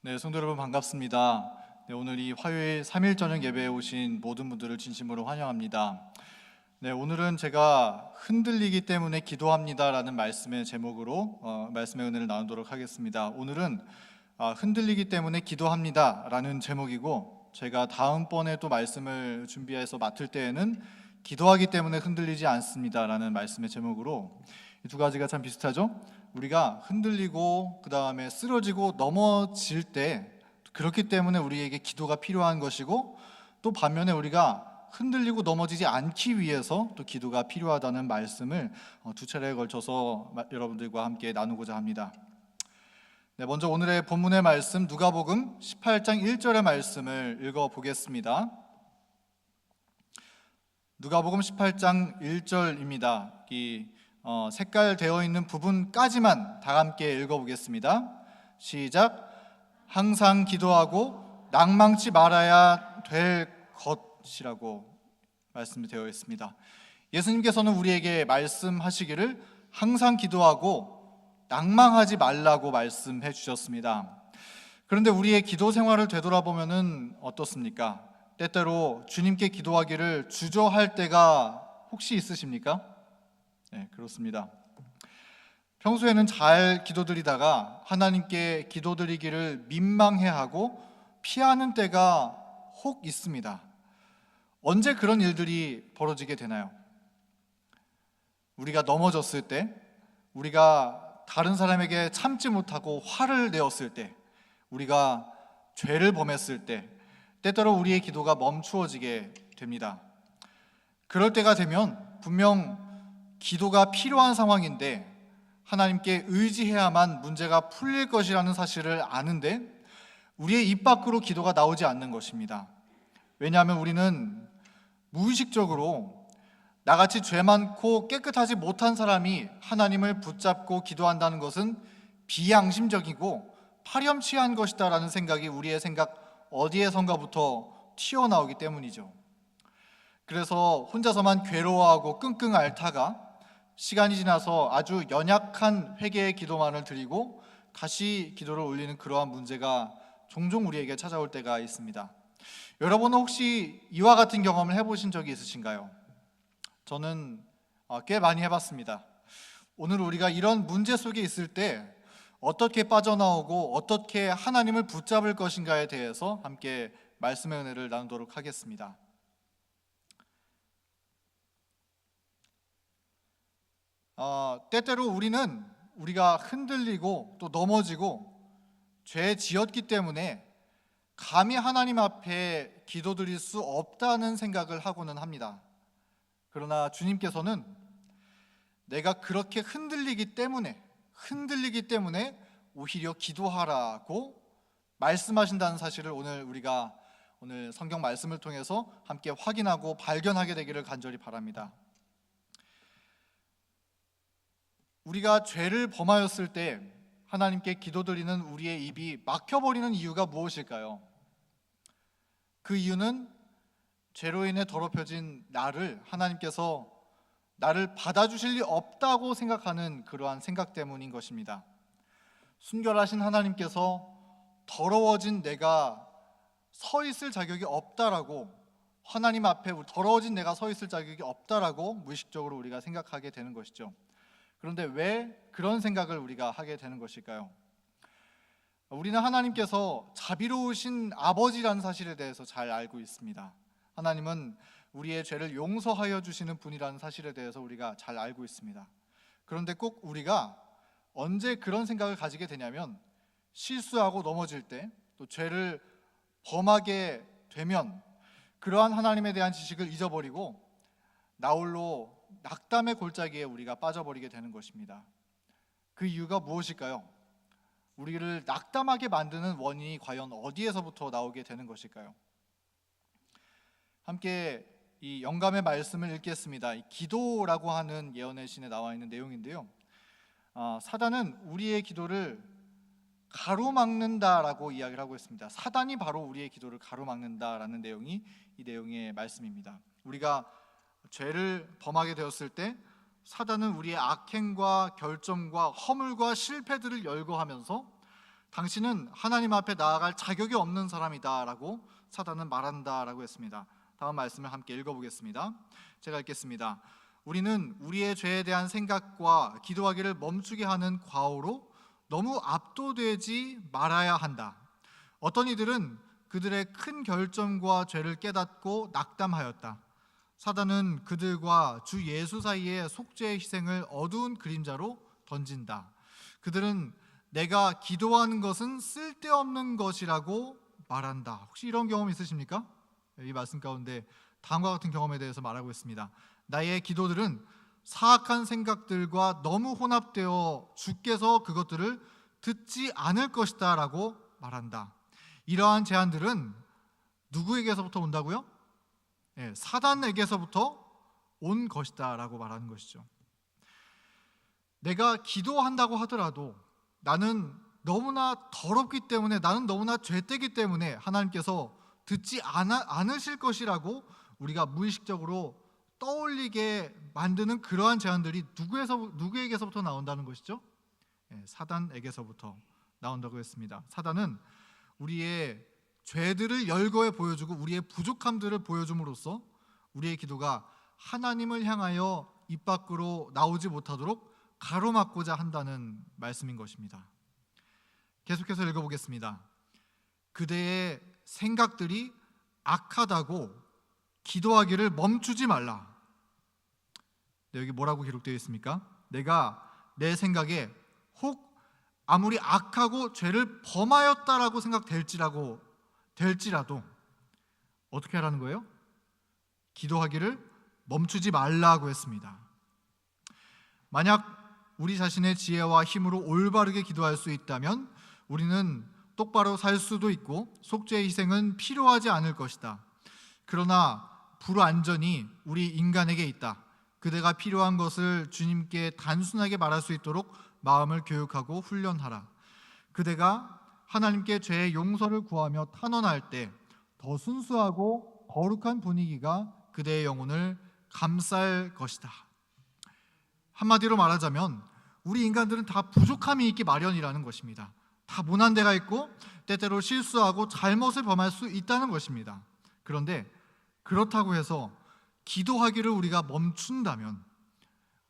네, 성도 여러분 반갑습니다. 네, 오늘 이 화요일 3일 저녁 예배에 오신 모든 분들을 진심으로 환영합니다. 네, 오늘은 제가 흔들리기 때문에 기도합니다라는 말씀의 제목으로 말씀의 은혜를 나누도록 하겠습니다. 오늘은 흔들리기 때문에 기도합니다라는 제목이고, 제가 다음번에 또 말씀을 준비해서 맡을 때에는 기도하기 때문에 흔들리지 않습니다라는 말씀의 제목으로, 이 두 가지가 참 비슷하죠? 우리가 흔들리고 그 다음에 쓰러지고 넘어질 때, 그렇기 때문에 우리에게 기도가 필요한 것이고, 또 반면에 우리가 흔들리고 넘어지지 않기 위해서 또 기도가 필요하다는 말씀을 두 차례에 걸쳐서 여러분들과 함께 나누고자 합니다. 네, 먼저 오늘의 본문의 말씀 누가복음 18장 1절의 말씀을 읽어보겠습니다. 누가복음 18장 1절입니다. 이 색깔 되어 있는 부분까지만 다 함께 읽어보겠습니다. 시작. 항상 기도하고 낭망치 말아야 될 것이라고 말씀이 되어 있습니다. 예수님께서는 우리에게 말씀하시기를 항상 기도하고 낭망하지 말라고 말씀해 주셨습니다. 그런데 우리의 기도 생활을 되돌아보면 어떻습니까? 때때로 주님께 기도하기를 주저할 때가 혹시 있으십니까? 네, 그렇습니다. 평소에는 잘 기도드리다가 하나님께 기도드리기를 민망해하고 피하는 때가 혹 있습니다. 언제 그런 일들이 벌어지게 되나요? 우리가 넘어졌을 때, 우리가 다른 사람에게 참지 못하고 화를 내었을 때, 우리가 죄를 범했을 때, 때때로 우리의 기도가 멈추어지게 됩니다. 그럴 때가 되면 분명 기도가 필요한 상황인데 하나님께 의지해야만 문제가 풀릴 것이라는 사실을 아는데 우리의 입 밖으로 기도가 나오지 않는 것입니다. 왜냐하면 우리는 무의식적으로 나같이 죄 많고 깨끗하지 못한 사람이 하나님을 붙잡고 기도한다는 것은 비양심적이고 파렴치한 것이다라는 생각이 우리의 생각 어디에선가부터 튀어나오기 때문이죠. 그래서 혼자서만 괴로워하고 끙끙 앓다가 시간이 지나서 아주 연약한 회개의 기도만을 드리고 다시 기도를 올리는 그러한 문제가 종종 우리에게 찾아올 때가 있습니다. 여러분은 혹시 이와 같은 경험을 해보신 적이 있으신가요? 저는 꽤 많이 해봤습니다. 오늘 우리가 이런 문제 속에 있을 때 어떻게 빠져나오고 어떻게 하나님을 붙잡을 것인가에 대해서 함께 말씀의 은혜를 나누도록 하겠습니다. 때때로 우리가 흔들리고 또 넘어지고 죄 지었기 때문에 감히 하나님 앞에 기도드릴 수 없다는 생각을 하고는 합니다. 그러나 주님께서는 내가 그렇게 흔들리기 때문에 오히려 기도하라고 말씀하신다는 사실을 우리가 오늘 성경 말씀을 통해서 함께 확인하고 발견하게 되기를 간절히 바랍니다. 우리가 죄를 범하였을 때 하나님께 기도드리는 우리의 입이 막혀버리는 이유가 무엇일까요? 그 이유는 죄로 인해 더럽혀진 하나님께서 나를 받아주실 리 없다고 생각하는 그러한 생각 때문인 것입니다. 순결하신 하나님께서 더러워진 내가 서 있을 자격이 없다라고, 하나님 앞에 더러워진 내가 서 있을 자격이 없다라고 무의식적으로 우리가 생각하게 되는 것이죠. 그런데 왜 그런 생각을 우리가 하게 되는 것일까요? 우리는 하나님께서 자비로우신 아버지라는 사실에 대해서 잘 알고 있습니다. 하나님은 우리의 죄를 용서하여 주시는 분이라는 사실에 대해서 우리가 잘 알고 있습니다. 그런데 꼭 우리가 언제 그런 생각을 가지게 되냐면 실수하고 넘어질 때, 또 죄를 범하게 되면 그러한 하나님에 대한 지식을 잊어버리고 나홀로 낙담의 골짜기에 우리가 빠져버리게 되는 것입니다. 그 이유가 무엇일까요? 우리를 낙담하게 만드는 원인이 과연 어디에서부터 나오게 되는 것일까요? 함께 이 영감의 말씀을 읽겠습니다. 이 기도라고 하는 예언의 신에 나와 있는 내용인데요, 사단은 우리의 기도를 가로막는다라고 이야기를 하고 있습니다. 사단이 바로 우리의 기도를 가로막는다라는 내용이 이 내용의 말씀입니다. 우리가 죄를 범하게 되었을 때 사단은 우리의 악행과 결점과 허물과 실패들을 열거하면서 당신은 하나님 앞에 나아갈 자격이 없는 사람이다라고 사단은 말한다라고 했습니다. 다음 말씀을 함께 읽어보겠습니다. 제가 읽겠습니다. 우리는 우리의 죄에 대한 생각과 기도하기를 멈추게 하는 과오로 너무 압도되지 말아야 한다. 어떤 이들은 그들의 큰 결점과 죄를 깨닫고 낙담하였다. 사단은 그들과 주 예수 사이에 속죄의 희생을 어두운 그림자로 던진다. 그들은 내가 기도하는 것은 쓸데없는 것이라고 말한다. 혹시 이런 경험 있으십니까? 이 말씀 가운데 다음과 같은 경험에 대해서 말하고 있습니다. 나의 기도들은 사악한 생각들과 너무 혼합되어 주께서 그것들을 듣지 않을 것이다 라고 말한다. 이러한 제안들은 누구에게서부터 온다고요? 사단에게서부터 온 것이다 라고 말하는 것이죠. 내가 기도한다고 하더라도 나는 너무나 더럽기 때문에, 나는 너무나 죄되기 때문에 하나님께서 듣지 않으실 것이라고 우리가 무의식적으로 떠올리게 만드는 그러한 제안들이 누구에게서부터 나온다는 것이죠? 사단에게서부터 나온다고 했습니다. 사단은 우리의 죄들을 열거해 보여주고 우리의 부족함들을 보여줌으로써 우리의 기도가 하나님을 향하여 입 밖으로 나오지 못하도록 가로막고자 한다는 말씀인 것입니다. 계속해서 읽어보겠습니다. 그대의 생각들이 악하다고 기도하기를 멈추지 말라. 여기 뭐라고 기록되어 있습니까? 내가 내 생각에 혹 아무리 악하고 죄를 범하였다라고 생각될지라도 어떻게 하라는 거예요? 기도하기를 멈추지 말라고 했습니다. 만약 우리 자신의 지혜와 힘으로 올바르게 기도할 수 있다면 우리는 똑바로 살 수도 있고 속죄의 희생은 필요하지 않을 것이다. 그러나 불완전히 우리 인간에게 있다. 그대가 필요한 것을 주님께 단순하게 말할 수 있도록 마음을 교육하고 훈련하라. 그대가 하나님께 죄의 용서를 구하며 탄원할 때 더 순수하고 거룩한 분위기가 그대의 영혼을 감쌀 것이다. 한마디로 말하자면 우리 인간들은 다 부족함이 있기 마련이라는 것입니다. 다 모난 데가 있고 때때로 실수하고 잘못을 범할 수 있다는 것입니다. 그런데 그렇다고 해서 기도하기를 우리가 멈춘다면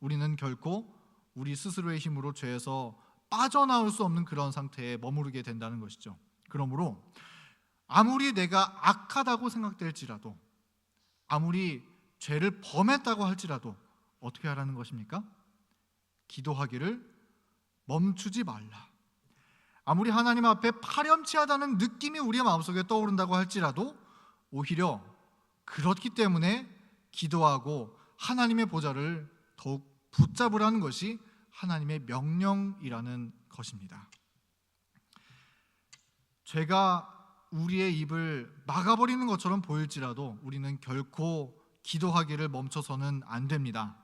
우리는 결코 우리 스스로의 힘으로 죄에서 빠져나올 수 없는 그런 상태에 머무르게 된다는 것이죠. 그러므로 아무리 내가 악하다고 생각될지라도, 아무리 죄를 범했다고 할지라도 어떻게 하라는 것입니까? 기도하기를 멈추지 말라. 아무리 하나님 앞에 파렴치하다는 느낌이 우리의 마음속에 떠오른다고 할지라도 오히려 그렇기 때문에 기도하고 하나님의 보좌를 더욱 붙잡으라는 것이 하나님의 명령이라는 것입니다. 죄가 우리의 입을 막아버리는 것처럼 보일지라도 우리는 결코 기도하기를 멈춰서는 안 됩니다.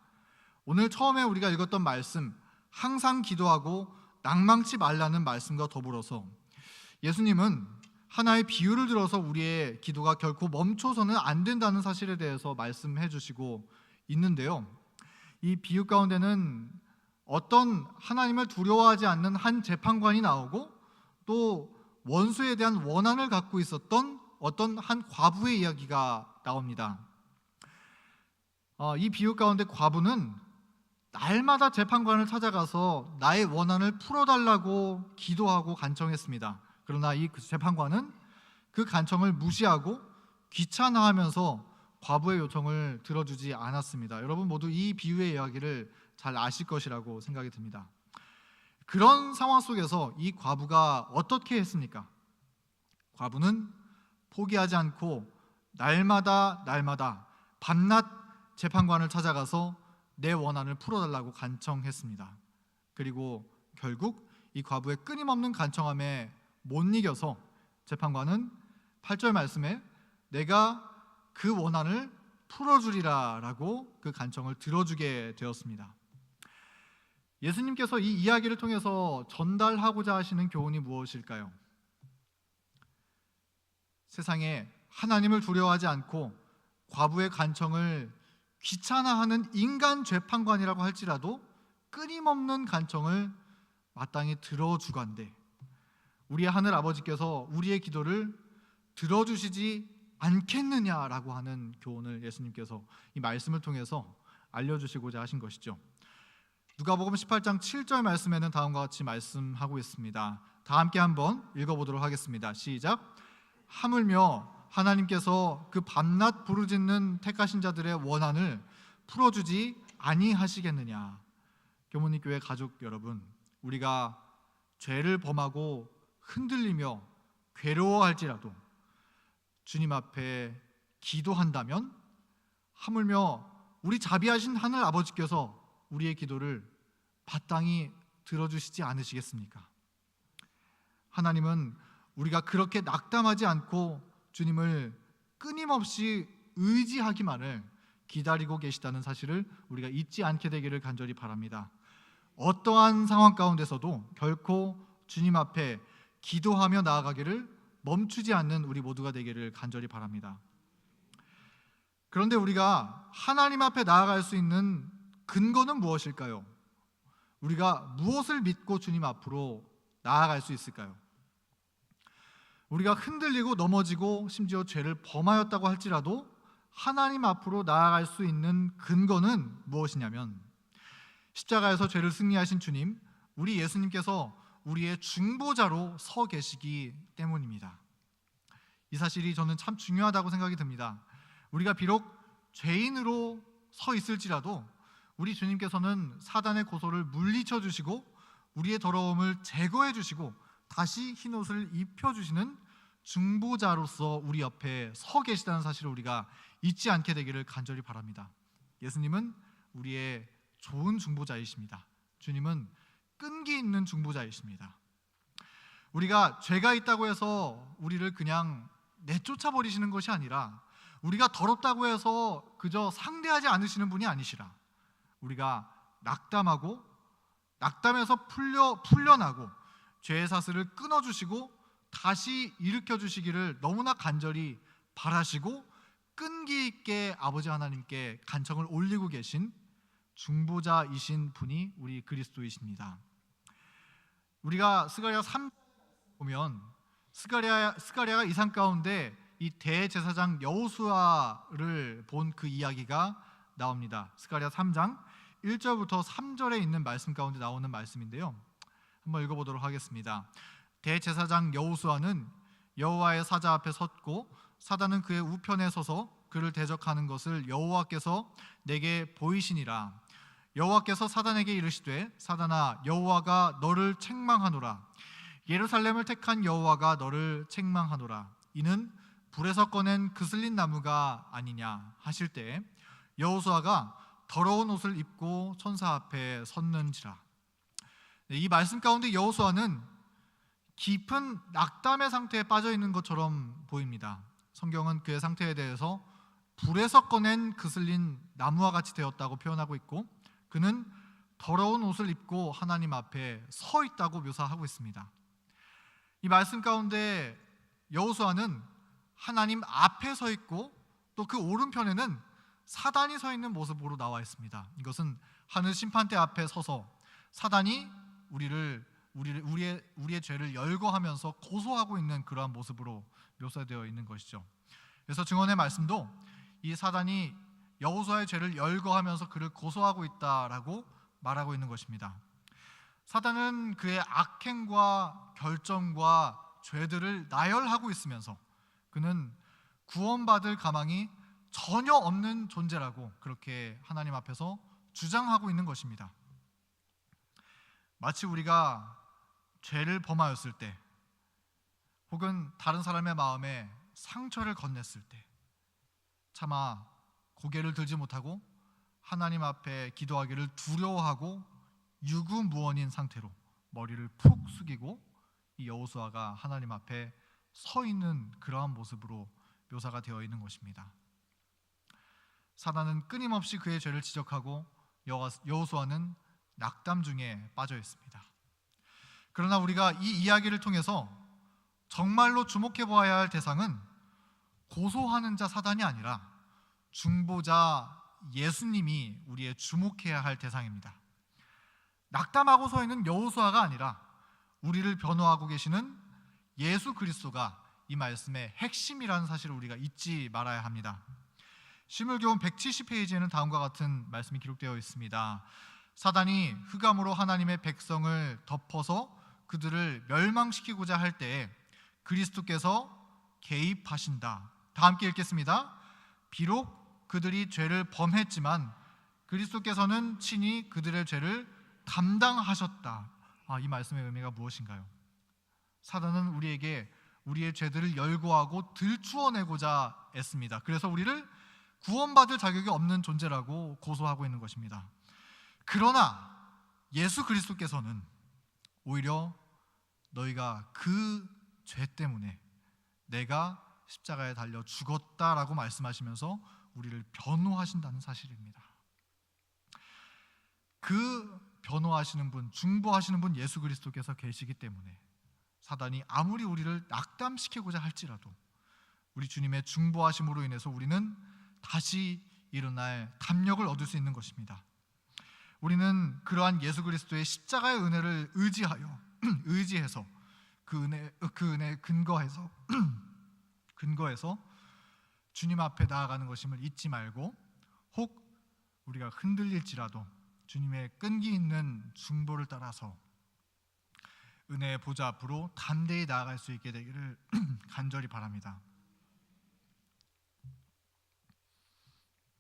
오늘 처음에 우리가 읽었던 말씀, 항상 기도하고 낭망치 말라는 말씀과 더불어서 예수님은 하나의 비유를 들어서 우리의 기도가 결코 멈춰서는 안 된다는 사실에 대해서 말씀해 주시고 있는데요. 이 비유 가운데는 어떤 하나님을 두려워하지 않는 한 재판관이 나오고 또 원수에 대한 원한을 갖고 있었던 어떤 한 과부의 이야기가 나옵니다. 이 비유 가운데 과부는 날마다 재판관을 찾아가서 나의 원한을 풀어달라고 기도하고 간청했습니다. 그러나 이 재판관은 그 간청을 무시하고 귀찮아하면서 과부의 요청을 들어주지 않았습니다. 여러분 모두 이 비유의 이야기를 잘 아실 것이라고 생각이 듭니다. 그런 상황 속에서 이 과부가 어떻게 했습니까? 과부는 포기하지 않고 날마다 밤낮 재판관을 찾아가서 내 원한을 풀어달라고 간청했습니다. 그리고 결국 이 과부의 끊임없는 간청함에 못 이겨서 재판관은 8절 말씀에 내가 그 원한을 풀어주리라 라고 그 간청을 들어주게 되었습니다. 예수님께서 이 이야기를 통해서 전달하고자 하시는 교훈이 무엇일까요? 세상에 하나님을 두려워하지 않고 과부의 간청을 귀찮아하는 인간 재판관이라고 할지라도 끊임없는 간청을 마땅히 들어주간대 우리의 하늘 아버지께서 우리의 기도를 들어주시지 않겠느냐라고 하는 교훈을 예수님께서 이 말씀을 통해서 알려주시고자 하신 것이죠. 누가복음 18장 7절 말씀에는 다음과 같이 말씀하고 있습니다. 다 함께 한번 읽어보도록 하겠습니다. 시작. 하물며 하나님께서 그 밤낮 부르짖는 택하신 자들의 원한을 풀어주지 아니하시겠느냐. 교모님 교회 가족 여러분, 우리가 죄를 범하고 흔들리며 괴로워할지라도 주님 앞에 기도한다면 하물며 우리 자비하신 하늘 아버지께서 우리의 기도를 마땅히 들어주시지 않으시겠습니까? 하나님은 우리가 그렇게 낙담하지 않고 주님을 끊임없이 의지하기만을 기다리고 계시다는 사실을 우리가 잊지 않게 되기를 간절히 바랍니다. 어떠한 상황 가운데서도 결코 주님 앞에 기도하며 나아가기를 멈추지 않는 우리 모두가 되기를 간절히 바랍니다. 그런데 우리가 하나님 앞에 나아갈 수 있는 근거는 무엇일까요? 우리가 무엇을 믿고 주님 앞으로 나아갈 수 있을까요? 우리가 흔들리고 넘어지고 심지어 죄를 범하였다고 할지라도 하나님 앞으로 나아갈 수 있는 근거는 무엇이냐면 십자가에서 죄를 승리하신 주님, 우리 예수님께서 우리의 중보자로 서 계시기 때문입니다. 이 사실이 저는 참 중요하다고 생각이 듭니다. 우리가 비록 죄인으로 서 있을지라도 우리 주님께서는 사단의 고소를 물리쳐 주시고 우리의 더러움을 제거해 주시고 다시 흰 옷을 입혀 주시는 중보자로서 우리 옆에 서 계시다는 사실을 우리가 잊지 않게 되기를 간절히 바랍니다. 예수님은 우리의 좋은 중보자이십니다. 주님은 끈기 있는 중보자이십니다. 우리가 죄가 있다고 해서 우리를 그냥 내쫓아 버리시는 것이 아니라 우리가 더럽다고 해서 그저 상대하지 않으시는 분이 아니시라. 우리가 낙담하고 낙담에서 풀려나고 죄의 사슬을 끊어주시고 다시 일으켜 주시기를 너무나 간절히 바라시고 끈기 있게 아버지 하나님께 간청을 올리고 계신 중보자이신 분이 우리 그리스도이십니다. 우리가 스가랴 3장 보면 스가랴가 이 상 가운데 이 대제사장 여호수아를 본 그 이야기가 나옵니다. 스가랴 3장 1절부터 3절에 있는 말씀 가운데 나오는 말씀인데요. 한번 읽어보도록 하겠습니다. 대제사장 여호수아는 여호와의 사자 앞에 섰고 사단은 그의 우편에 서서 그를 대적하는 것을 여호와께서 내게 보이시니라. 여호와께서 사단에게 이르시되 사단아 여호와가 너를 책망하노라. 예루살렘을 택한 여호와가 너를 책망하노라. 이는 불에서 꺼낸 그슬린 나무가 아니냐 하실 때 여호수아가 더러운 옷을 입고 천사 앞에 섰는지라. 이 말씀 가운데 여호수아는 깊은 낙담의 상태에 빠져 있는 것처럼 보입니다. 성경은 그의 상태에 대해서 불에서 꺼낸 그슬린 나무와 같이 되었다고 표현하고 있고 그는 더러운 옷을 입고 하나님 앞에 서 있다고 묘사하고 있습니다. 이 말씀 가운데 여호수아는 하나님 앞에 서 있고 또 그 오른편에는 사단이 서 있는 모습으로 나와 있습니다. 이것은 하늘 심판대 앞에 서서 사단이 우리의 죄를 열거하면서 고소하고 있는 그러한 모습으로 묘사되어 있는 것이죠. 그래서 증언의 말씀도 이 사단이 여호수아의 죄를 열거하면서 그를 고소하고 있다라고 말하고 있는 것입니다. 사단은 그의 악행과 결정과 죄들을 나열하고 있으면서 그는 구원받을 가망이 전혀 없는 존재라고 그렇게 하나님 앞에서 주장하고 있는 것입니다. 마치 우리가 죄를 범하였을 때 혹은 다른 사람의 마음에 상처를 건넸을 때 차마 고개를 들지 못하고 하나님 앞에 기도하기를 두려워하고 유구무원인 상태로 머리를 푹 숙이고 이 여호수아가 하나님 앞에 서 있는 그러한 모습으로 묘사가 되어 있는 것입니다. 사단은 끊임없이 그의 죄를 지적하고 여호수아는 낙담 중에 빠져 있습니다. 그러나 우리가 이 이야기를 통해서 정말로 주목해 보아야 할 대상은 고소하는 자 사단이 아니라 중보자 예수님이 우리의 주목해야 할 대상입니다. 낙담하고 서 있는 여호수아가 아니라 우리를 변호하고 계시는 예수 그리스도가 이 말씀의 핵심이라는 사실을 우리가 잊지 말아야 합니다. 신물교훈 170페이지에는 다음과 같은 말씀이 기록되어 있습니다. 사단이 흑암으로 하나님의 백성을 덮어서 그들을 멸망시키고자 할 때에 그리스도께서 개입하신다. 다 함께 읽겠습니다. 비록 그들이 죄를 범했지만 그리스도께서는 친히 그들의 죄를 담당하셨다. 이 말씀의 의미가 무엇인가요? 사단은 우리에게 우리의 죄들을 열거하고 들추어내고자 애씁니다. 그래서 우리를 구원받을 자격이 없는 존재라고 고소하고 있는 것입니다. 그러나 예수 그리스도께서는 오히려 너희가 그 죄 때문에 내가 십자가에 달려 죽었다라고 말씀하시면서 우리를 변호하신다는 사실입니다. 그 변호하시는 분, 중보하시는 분 예수 그리스도께서 계시기 때문에 사단이 아무리 우리를 낙담시키고자 할지라도 우리 주님의 중보하심으로 인해서 우리는 다시 일어날 담력을 얻을 수 있는 것입니다. 우리는 그러한 예수 그리스도의 십자가의 은혜를 의지해서 그 은혜에 근거해서 주님 앞에 나아가는 것임을 잊지 말고, 혹 우리가 흔들릴지라도 주님의 끈기 있는 중보를 따라서 은혜의 보좌 앞으로 담대히 나아갈 수 있게 되기를 간절히 바랍니다.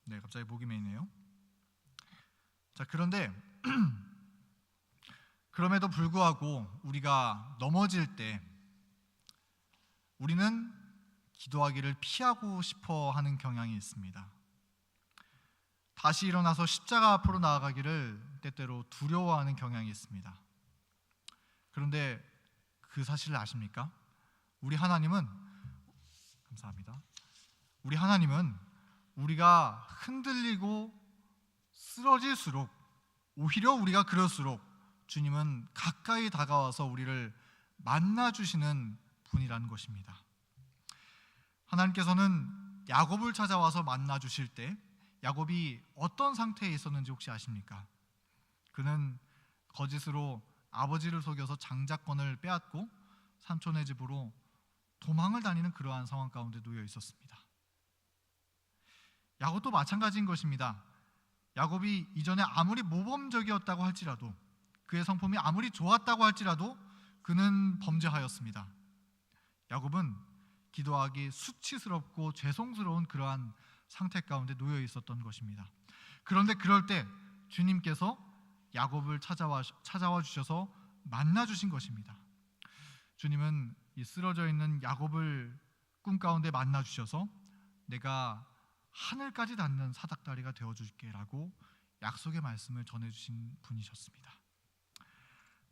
네, 갑자기 목이 메이네요. 자, 그런데 그럼에도 불구하고 우리가 넘어질 때 우리는 기도하기를 피하고 싶어 하는 경향이 있습니다. 다시 일어나서 십자가 앞으로 나아가기를 때때로 두려워하는 경향이 있습니다. 그런데 그 사실을 아십니까? 우리 하나님은, 감사합니다. 우리 하나님은 우리가 흔들리고 쓰러질수록, 오히려 우리가 그럴수록 주님은 가까이 다가와서 우리를 만나주시는 분이라는 것입니다. 하나님께서는 야곱을 찾아와서 만나주실 때 야곱이 어떤 상태에 있었는지 혹시 아십니까? 그는 거짓으로 아버지를 속여서 장자권을 빼앗고 삼촌의 집으로 도망을 다니는 그러한 상황 가운데 놓여 있었습니다. 야곱도 마찬가지인 것입니다. 야곱이 이전에 아무리 모범적이었다고 할지라도, 그의 성품이 아무리 좋았다고 할지라도 그는 범죄하였습니다. 야곱은 기도하기 수치스럽고 죄송스러운 그러한 상태 가운데 놓여 있었던 것입니다. 그런데 그럴 때 주님께서 야곱을 찾아와 주셔서 만나 주신 것입니다. 주님은 이 쓰러져 있는 야곱을 꿈 가운데 만나 주셔서 내가 하늘까지 닿는 사닥다리가 되어줄게라고 약속의 말씀을 전해주신 분이셨습니다.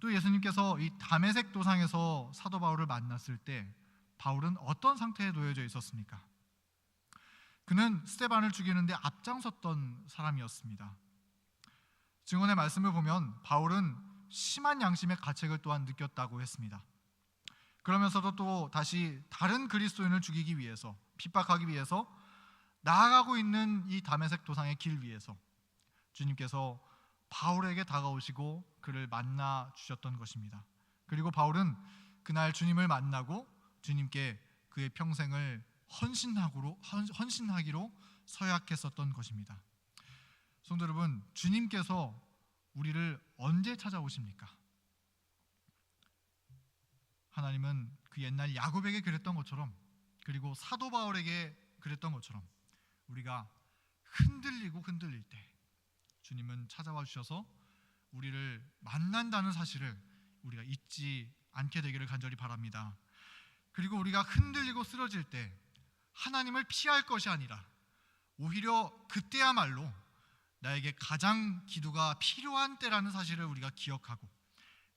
또 예수님께서 이 다메섹 도상에서 사도 바울을 만났을 때 바울은 어떤 상태에 놓여져 있었습니까? 그는 스데반을 죽이는데 앞장섰던 사람이었습니다. 증언의 말씀을 보면 바울은 심한 양심의 가책을 또한 느꼈다고 했습니다. 그러면서도 또 다시 다른 그리스도인을 죽이기 위해서, 핍박하기 위해서 나아가고 있는 이 다메섹 도상의 길 위에서 주님께서 바울에게 다가오시고 그를 만나 주셨던 것입니다. 그리고 바울은 그날 주님을 만나고 주님께 그의 평생을 헌신하기로 서약했었던 것입니다. 성도 여러분, 주님께서 우리를 언제 찾아오십니까? 하나님은 그 옛날 야곱에게 그랬던 것처럼, 그리고 사도 바울에게 그랬던 것처럼 우리가 흔들릴 때 주님은 찾아와 주셔서 우리를 만난다는 사실을 우리가 잊지 않게 되기를 간절히 바랍니다. 그리고 우리가 흔들리고 쓰러질 때 하나님을 피할 것이 아니라 오히려 그때야말로 나에게 가장 기도가 필요한 때라는 사실을 우리가 기억하고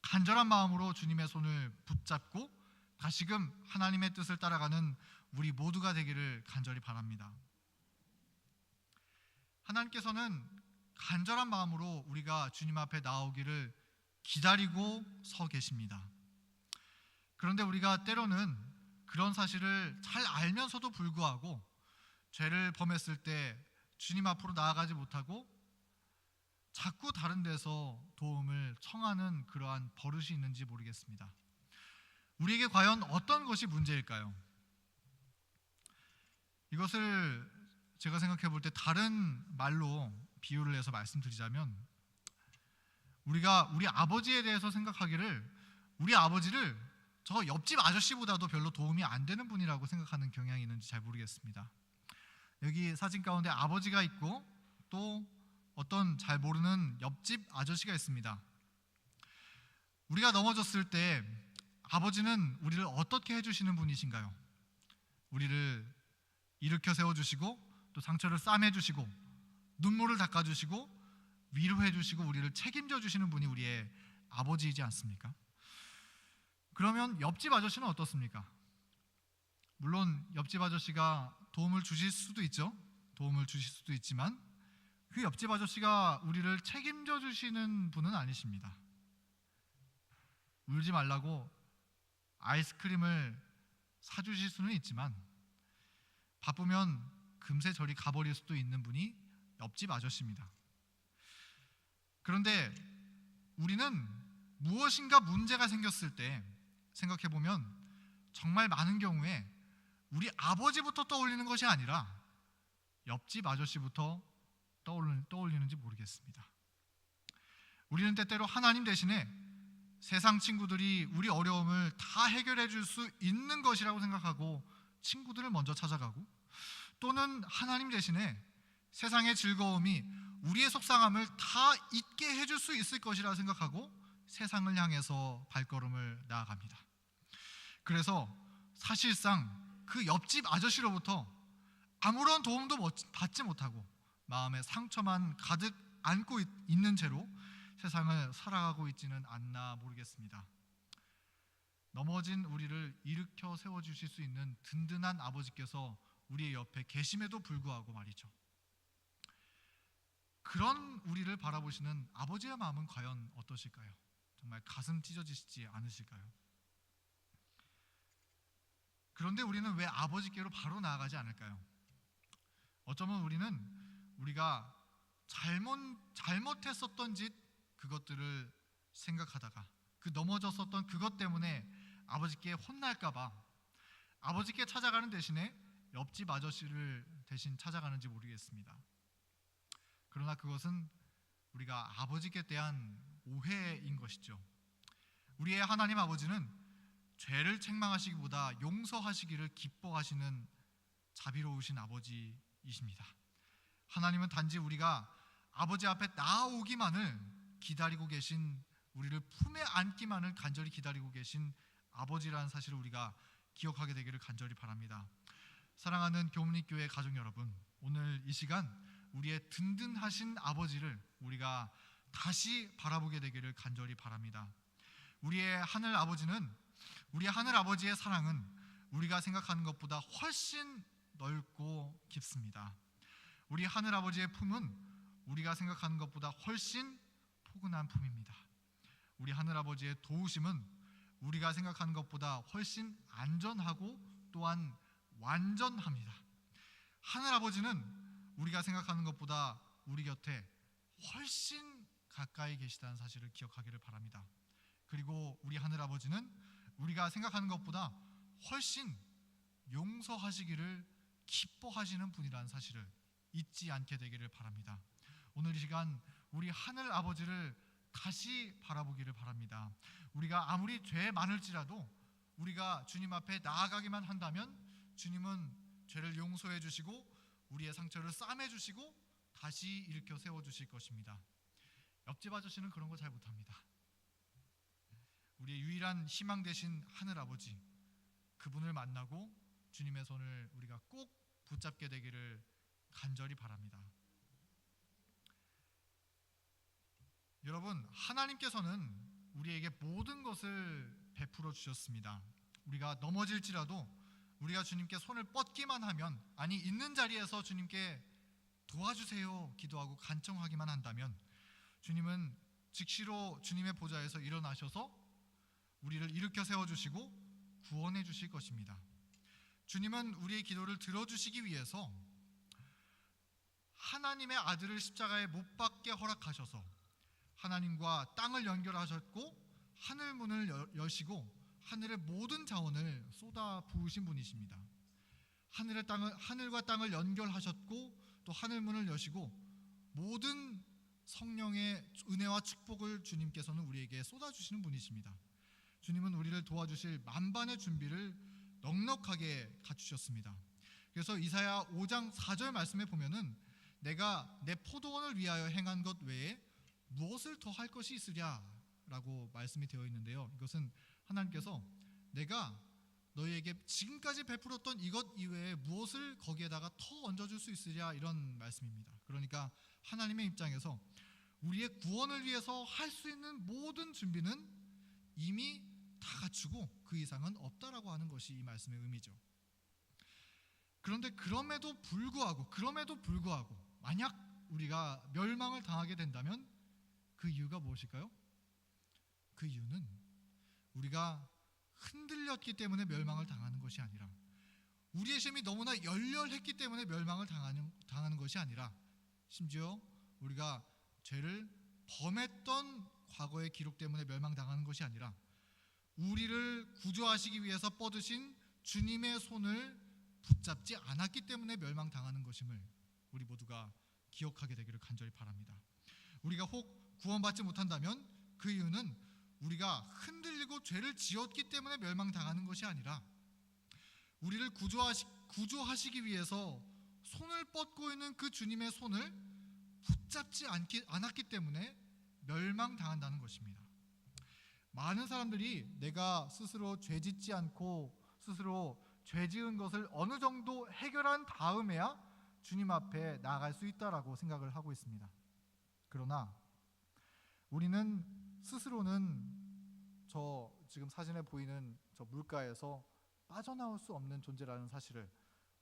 간절한 마음으로 주님의 손을 붙잡고 다시금 하나님의 뜻을 따라가는 우리 모두가 되기를 간절히 바랍니다. 하나님께서는 간절한 마음으로 우리가 주님 앞에 나오기를 기다리고 서 계십니다. 그런데 우리가 때로는 그런 사실을 잘 알면서도 불구하고 죄를 범했을 때 주님 앞으로 나아가지 못하고 자꾸 다른 데서 도움을 청하는 그러한 버릇이 있는지 모르겠습니다. 우리에게 과연 어떤 것이 문제일까요? 이것을 제가 생각해 볼 때 다른 말로 비유를 해서 말씀드리자면, 우리가 우리 아버지에 대해서 생각하기를 우리 아버지를 저 옆집 아저씨보다도 별로 도움이 안 되는 분이라고 생각하는 경향이 있는지 잘 모르겠습니다. 여기 사진 가운데 아버지가 있고 또 어떤 잘 모르는 옆집 아저씨가 있습니다. 우리가 넘어졌을 때 아버지는 우리를 어떻게 해주시는 분이신가요? 우리를 일으켜 세워주시고 또 상처를 싸매주시고 눈물을 닦아주시고 위로해주시고 우리를 책임져 주시는 분이 우리의 아버지이지 않습니까? 그러면 옆집 아저씨는 어떻습니까? 물론 옆집 아저씨가 도움을 주실 수도 있죠. 도움을 주실 수도 있지만 그 옆집 아저씨가 우리를 책임져 주시는 분은 아니십니다. 울지 말라고 아이스크림을 사주실 수는 있지만 바쁘면 금세 저리 가버릴 수도 있는 분이 옆집 아저씨입니다. 그런데 우리는 무엇인가 문제가 생겼을 때 생각해보면 정말 많은 경우에 우리 아버지부터 떠올리는 것이 아니라 옆집 아저씨부터 떠올리는지 모르겠습니다. 우리는 때때로 하나님 대신에 세상 친구들이 우리 어려움을 다 해결해 줄 수 있는 것이라고 생각하고 친구들을 먼저 찾아가고, 또는 하나님 대신에 세상의 즐거움이 우리의 속상함을 다 잊게 해줄 수 있을 것이라 생각하고 세상을 향해서 발걸음을 나아갑니다. 그래서 사실상 그 옆집 아저씨로부터 아무런 도움도 받지 못하고 마음에 상처만 가득 안고 있는 채로 세상을 살아가고 있지는 않나 모르겠습니다. 넘어진 우리를 일으켜 세워주실 수 있는 든든한 아버지께서 우리의 옆에 계심에도 불구하고 말이죠. 그런 우리를 바라보시는 아버지의 마음은 과연 어떠실까요? 정말 가슴 찢어지시지 않으실까요? 그런데 우리는 왜 아버지께로 바로 나아가지 않을까요? 어쩌면 우리가 잘못했었던 짓, 그것들을 생각하다가 그 넘어졌었던 그것 때문에 아버지께 혼날까봐 아버지께 찾아가는 대신에 옆집 아저씨를 대신 찾아가는지 모르겠습니다. 그러나 그것은 우리가 아버지께 대한 오해인 것이죠. 우리의 하나님 아버지는 죄를 책망하시기보다 용서하시기를 기뻐하시는 자비로우신 아버지이십니다. 하나님은 단지 우리가 아버지 앞에 나아오기만을 기다리고 계신, 우리를 품에 안기만을 간절히 기다리고 계신 아버지라는 사실을 우리가 기억하게 되기를 간절히 바랍니다. 사랑하는 교문리교회 가족 여러분, 오늘 이 시간 우리의 든든하신 아버지를 우리가 다시 바라보게 되기를 간절히 바랍니다. 우리의 하늘 아버지의 사랑은 우리가 생각하는 것보다 훨씬 넓고 깊습니다. 우리 하늘 아버지의 품은 우리가 생각하는 것보다 훨씬 포근한 품입니다. 우리 하늘 아버지의 도우심은 우리가 생각하는 것보다 훨씬 안전하고 또한 완전합니다. 하늘 아버지는 우리가 생각하는 것보다 우리 곁에 훨씬 가까이 계시다는 사실을 기억하기를 바랍니다. 그리고 우리 하늘 아버지는 우리가 생각하는 것보다 훨씬 용서하시기를 기뻐하시는 분이라는 사실을 잊지 않게 되기를 바랍니다. 오늘 이 시간 우리 하늘 아버지를 다시 바라보기를 바랍니다. 우리가 아무리 죄 많을지라도 우리가 주님 앞에 나아가기만 한다면 주님은 죄를 용서해 주시고 우리의 상처를 싸매 주시고 다시 일으켜 세워 주실 것입니다. 옆집 아저씨는 그런 거 잘 못합니다. 우리의 유일한 희망 되신 하늘 아버지, 그분을 만나고 주님의 손을 우리가 꼭 붙잡게 되기를 간절히 바랍니다. 여러분, 하나님께서는 우리에게 모든 것을 베풀어 주셨습니다. 우리가 넘어질지라도 우리가 주님께 손을 뻗기만 하면, 아니 있는 자리에서 주님께 도와주세요 기도하고 간청하기만 한다면 주님은 즉시로 주님의 보좌에서 일어나셔서 우리를 일으켜 세워주시고 구원해 주실 것입니다. 주님은 우리의 기도를 들어주시기 위해서 하나님의 아들을 십자가에 못 박게 허락하셔서 하나님과 땅을 연결하셨고 하늘 문을 여시고 하늘의 모든 자원을 쏟아 부으신 분이십니다. 하늘과 땅을 연결하셨고 또 하늘문을 여시고 모든 성령의 은혜와 축복을 주님께서는 우리에게 쏟아주시는 분이십니다. 주님은 우리를 도와주실 만반의 준비를 넉넉하게 갖추셨습니다. 그래서 이사야 5장 4절 말씀에 보면은 내가 내 포도원을 위하여 행한 것 외에 무엇을 더 할 것이 있으랴라고 말씀이 되어 있는데요. 이것은 하나님께서 내가 너희에게 지금까지 베풀었던 이것 이외에 무엇을 거기에다가 더 얹어줄 수 있으랴, 이런 말씀입니다. 그러니까 하나님의 입장에서 우리의 구원을 위해서 할 수 있는 모든 준비는 이미 다 갖추고 그 이상은 없다라고 하는 것이 이 말씀의 의미죠. 그런데 그럼에도 불구하고 만약 우리가 멸망을 당하게 된다면 그 이유가 무엇일까요? 그 이유는 우리가 흔들렸기 때문에 멸망을 당하는 것이 아니라, 우리의 심이 너무나 열렬했기 때문에 멸망을 당하는 것이 아니라, 심지어 우리가 죄를 범했던 과거의 기록 때문에 멸망당하는 것이 아니라 우리를 구조하시기 위해서 뻗으신 주님의 손을 붙잡지 않았기 때문에 멸망당하는 것임을 우리 모두가 기억하게 되기를 간절히 바랍니다. 우리가 혹 구원받지 못한다면 그 이유는 우리가 흔들리고 죄를 지었기 때문에 멸망당하는 것이 아니라 우리를 구조하시기 위해서 손을 뻗고 있는 그 주님의 손을 붙잡지 않았기 때문에 멸망당한다는 것입니다. 많은 사람들이 내가 스스로 죄짓지 않고 스스로 죄지은 것을 어느 정도 해결한 다음에야 주님 앞에 나아갈 수 있다라고 생각을 하고 있습니다. 그러나 우리는 스스로는 저 지금 사진에 보이는 저 물가에서 빠져나올 수 없는 존재라는 사실을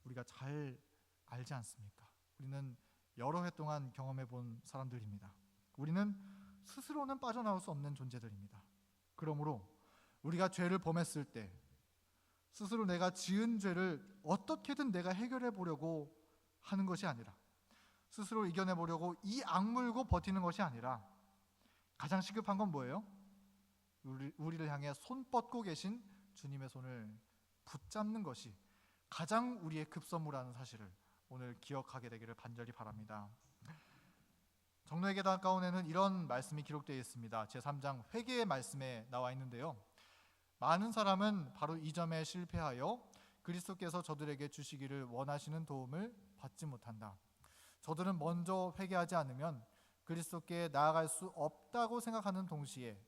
우리가 잘 알지 않습니까? 우리는 여러 해 동안 경험해 본 사람들입니다. 우리는 스스로는 빠져나올 수 없는 존재들입니다. 그러므로 우리가 죄를 범했을 때 스스로 내가 지은 죄를 어떻게든 내가 해결해 보려고 하는 것이 아니라, 스스로 이겨내 보려고 이 악물고 버티는 것이 아니라, 가장 시급한 건 뭐예요? 우리를 향해 손 뻗고 계신 주님의 손을 붙잡는 것이 가장 우리의 급선무라는 사실을 오늘 기억하게 되기를 간절히 바랍니다. 정노의 계단 가운데는 이런 말씀이 기록되어 있습니다. 제3장 회개의 말씀에 나와 있는데요, 많은 사람은 바로 이 점에 실패하여 그리스도께서 저들에게 주시기를 원하시는 도움을 받지 못한다. 저들은 먼저 회개하지 않으면 그리스도께 나아갈 수 없다고 생각하는 동시에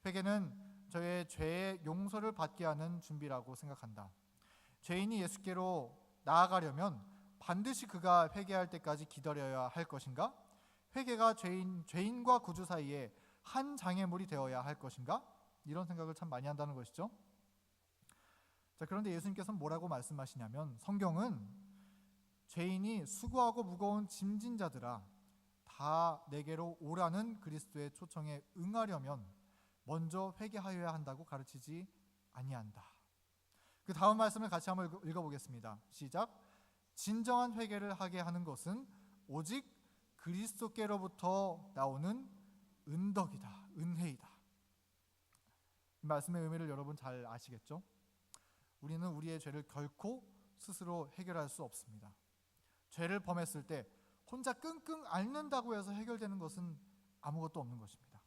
회개는 저의 죄의 용서를 받게 하는 준비라고 생각한다. 죄인이 예수께로 나아가려면 반드시 그가 회개할 때까지 기다려야 할 것인가? 회개가 죄인과 구주 사이에 한 장애물이 되어야 할 것인가? 이런 생각을 참 많이 한다는 것이죠. 자, 그런데 예수님께서는 뭐라고 말씀하시냐면, 성경은 죄인이 수고하고 무거운 짐진 자들아 다 내게로 오라는 그리스도의 초청에 응하려면 먼저 회개하여야 한다고 가르치지 아니한다. 그 다음 말씀을 같이 한번 읽어보겠습니다. 시작. 진정한 회개를 하게 하는 것은 오직 그리스도께로부터 나오는 은덕이다, 은혜이다. 이 말씀의 의미를 여러분 잘 아시겠죠? 우리는 우리의 죄를 결코 스스로 해결할 수 없습니다. 죄를 범했을 때 혼자 끙끙 앓는다고 해서 해결되는 것은 아무것도 없는 것입니다.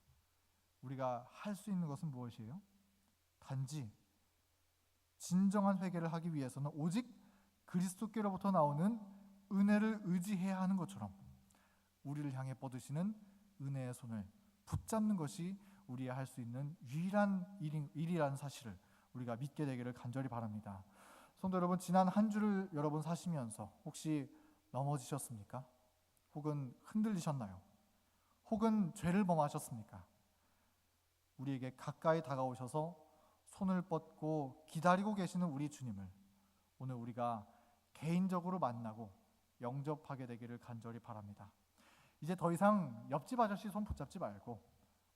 우리가 할 수 있는 것은 무엇이에요? 단지 진정한 회개를 하기 위해서는 오직 그리스도께로부터 나오는 은혜를 의지해야 하는 것처럼 우리를 향해 뻗으시는 은혜의 손을 붙잡는 것이 우리가 할 수 있는 유일한 일이라는 사실을 우리가 믿게 되기를 간절히 바랍니다. 성도 여러분, 지난 한 주를 여러분 사시면서 혹시 넘어지셨습니까? 혹은 흔들리셨나요? 혹은 죄를 범하셨습니까? 우리에게 가까이 다가오셔서 손을 뻗고 기다리고 계시는 우리 주님을 오늘 우리가 개인적으로 만나고 영접하게 되기를 간절히 바랍니다. 이제 더 이상 옆집 아저씨 손 붙잡지 말고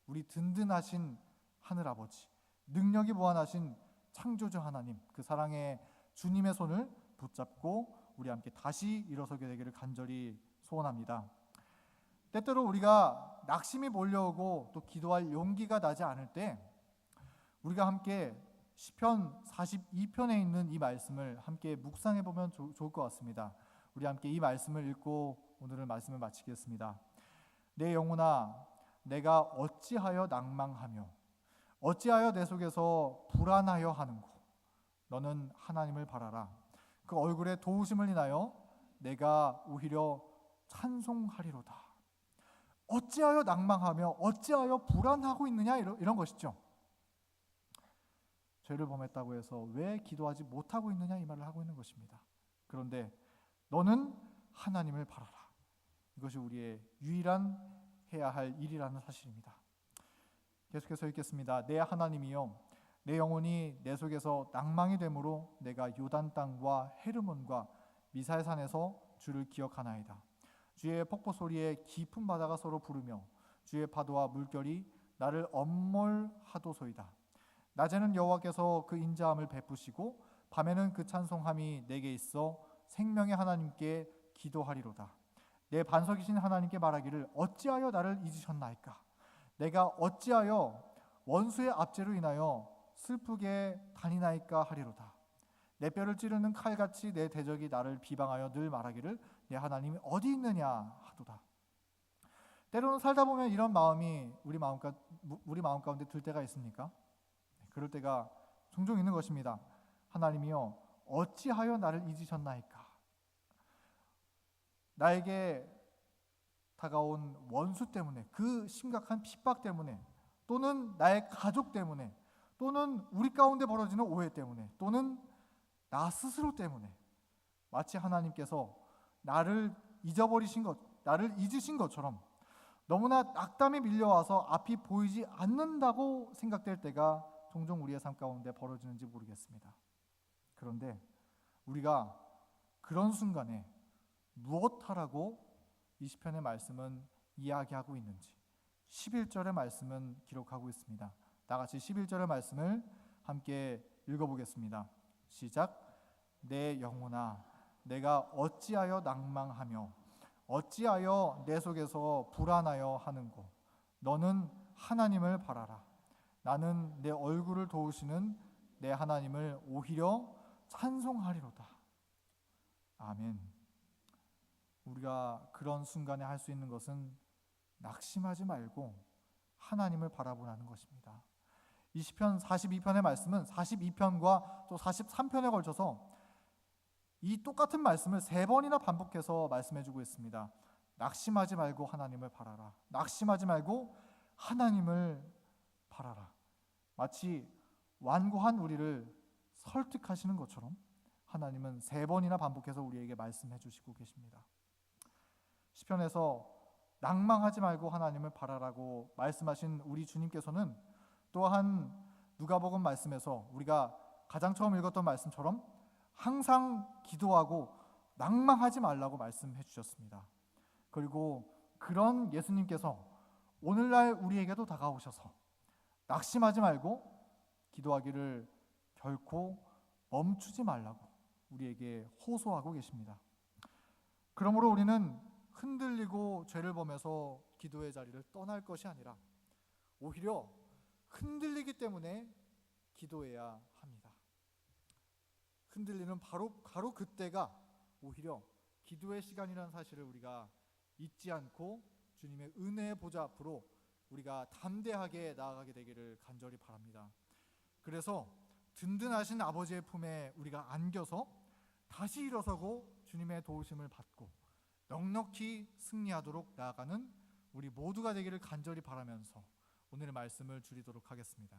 우리 든든하신 하늘아버지, 능력이 무한하신 창조주 하나님, 그 사랑의 주님의 손을 붙잡고 우리 함께 다시 일어서게 되기를 간절히 소원합니다. 때때로 우리가 낙심이 몰려오고 또 기도할 용기가 나지 않을 때 우리가 함께 시편 42편에 있는 이 말씀을 함께 묵상해 보면 좋을 것 같습니다. 우리 함께 이 말씀을 읽고 오늘의 말씀을 마치겠습니다. 내 영혼아, 내가 어찌하여 낭망하며 어찌하여 내 속에서 불안하여 하는고. 너는 하나님을 바라라. 그 얼굴에 도우심을 인하여 내가 오히려 찬송하리로다. 어찌하여 낭망하며 어찌하여 불안하고 있느냐, 이런 것이죠. 죄를 범했다고 해서 왜 기도하지 못하고 있느냐, 이 말을 하고 있는 것입니다. 그런데 너는 하나님을 바라라. 이것이 우리의 유일한 해야 할 일이라는 사실입니다. 계속해서 읽겠습니다. 내 하나님이여, 내 영혼이 내 속에서 낭망이 되므로 내가 요단 땅과 헤르몬과 미살산에서 주를 기억하나이다. 주의 폭포 소리에 깊은 바다가 서로 부르며 주의 파도와 물결이 나를 엄몰하도소이다. 낮에는 여호와께서 그 인자함을 베푸시고 밤에는 그 찬송함이 내게 있어 생명의 하나님께 기도하리로다. 내 반석이신 하나님께 말하기를 어찌하여 나를 잊으셨나이까. 내가 어찌하여 원수의 압제로 인하여 슬프게 다니나이까 하리로다. 내 뼈를 찌르는 칼같이 내 대적이 나를 비방하여 늘 말하기를 내 하나님이 어디 있느냐 하도다. 때로는 살다 보면 이런 마음이 우리 마음 가운데 들 때가 있습니까? 그럴 때가 종종 있는 것입니다. 하나님이여, 어찌하여 나를 잊으셨나이까. 나에게 다가온 원수 때문에, 그 심각한 핍박 때문에, 또는 나의 가족 때문에, 또는 우리 가운데 벌어지는 오해 때문에, 또는 나 스스로 때문에 마치 하나님께서 나를 잊어버리신 것, 나를 잊으신 것처럼 너무나 낙담이 밀려와서 앞이 보이지 않는다고 생각될 때가 종종 우리의 삶 가운데 벌어지는지 모르겠습니다. 그런데 우리가 그런 순간에 무엇하라고 이 시편의 말씀은 이야기하고 있는지 11절의 말씀은 기록하고 있습니다. 다 같이 11절의 말씀을 함께 읽어보겠습니다. 시작. 내 영혼아, 내가 어찌하여 낭망하며 어찌하여 내 속에서 불안하여 하는고. 너는 하나님을 바라라. 나는 내 얼굴을 도우시는 내 하나님을 오히려 찬송하리로다. 아멘. 우리가 그런 순간에 할 수 있는 것은 낙심하지 말고 하나님을 바라보라는 것입니다. 이 시편 42편의 말씀은 42편과 또 43편에 걸쳐서 이 똑같은 말씀을 3번이나 반복해서 말씀해주고 있습니다. 낙심하지 말고 하나님을 바라라. 낙심하지 말고 하나님을 바라라. 마치 완고한 우리를 설득하시는 것처럼 하나님은 3번이나 반복해서 우리에게 말씀해 주시고 계십니다. 시편에서 낭망하지 말고 하나님을 바라라고 말씀하신 우리 주님께서는 또한 누가복음 말씀에서 우리가 가장 처음 읽었던 말씀처럼 항상 기도하고 낭망하지 말라고 말씀해 주셨습니다. 그리고 그런 예수님께서 오늘날 우리에게도 다가오셔서 낙심하지 말고 기도하기를 결코 멈추지 말라고 우리에게 호소하고 계십니다. 그러므로 우리는 흔들리고 죄를 범해서 기도의 자리를 떠날 것이 아니라 오히려 흔들리기 때문에 기도해야 합니다. 흔들리는 바로 그때가 오히려 기도의 시간이라는 사실을 우리가 잊지 않고 주님의 은혜의 보좌 앞으로 우리가 담대하게 나아가게 되기를 간절히 바랍니다. 그래서 든든하신 아버지의 품에 우리가 안겨서 다시 일어서고 주님의 도우심을 받고 넉넉히 승리하도록 나아가는 우리 모두가 되기를 간절히 바라면서 오늘의 말씀을 줄이도록 하겠습니다.